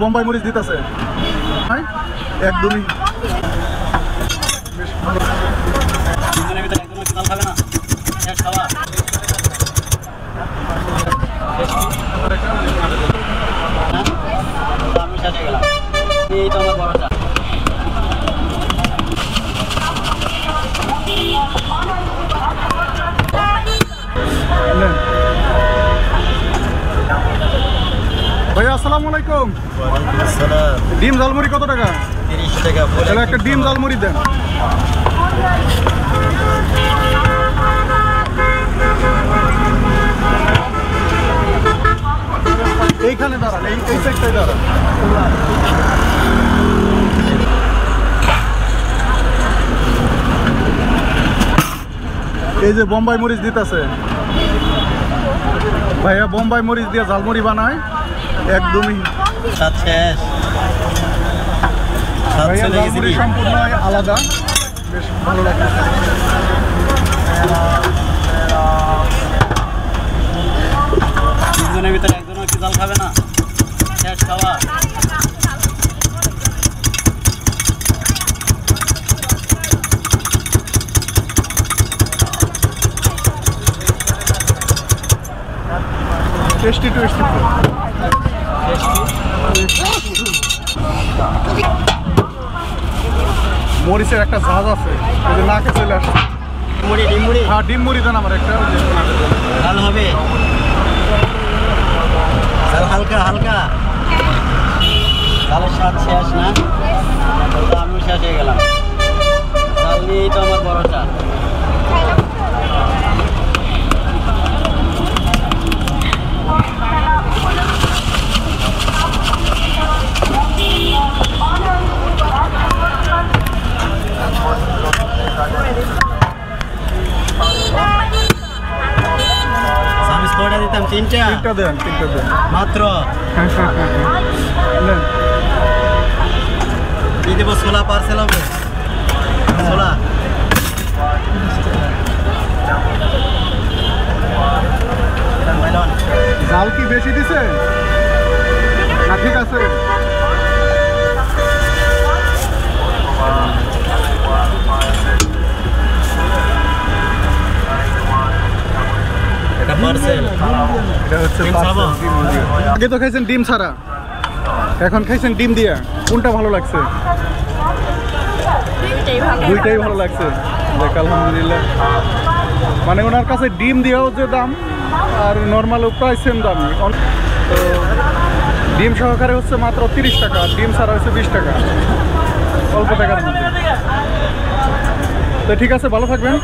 বোম্বাই মরিচ দিতেছে একদমই ভাইয়া আসসালামু আলাইকুম। ডিম ঝালমুড়ি কত টাকা? 30 টাকা। তাহলে একটা ডিম ঝালমুড়ি দেন। এইখানে দাঁড়ান, এই সাইডটাই দাঁড়ান। এই যে বোম্বাই মরিচ দিতেছে ভাইয়া, বোম্বাই মরিচ দিয়ে ঝালমুড়ি বানায় একদমই সম্পূর্ণ আলাদা, বেশ ভালো লাগে। তিনজনের ভিতরে একজনও কি জাল খাবে না? শেষ খাওয়া। টেস্টি টেস্টি মরিচের একটা ঝাঁজ আছে, নাকে চলে আসছে। হ্যাঁ, ডিম মুড়ি দেন আমার একটা। ঝাল হবে, ঝাল হালকা হালকা। ঝালের স্বাদ শেষ না, আমিও শেষ হয়ে গেলাম। ঝাল নিয়েই তো আমার বড় চাল। দিতাম তিনটা দেন মাত্র। কি দেবো? ছোলা পার্সেল হবে। ছোলা জাল কি বেশি দিছে না? ঠিক আছে, আগে তো খাইছেন ডিম ছাড়া, এখন খাইছেন ডিম দিয়া। কোনটা ভালো লাগছে? দুইটাই ভালো লাগছে। দেখ আলহামদুলিল্লাহ। মানে ওনার কাছে ডিম দিয়েও যে দাম আর নর্মালও প্রায় সেম দাম। তো ডিম সহকারে হচ্ছে মাত্র 30 টাকা, আর ডিম ছাড়া হচ্ছে 20 টাকা, অল্প টাকার মধ্যে। তো ঠিক আছে, ভালো থাকবেন।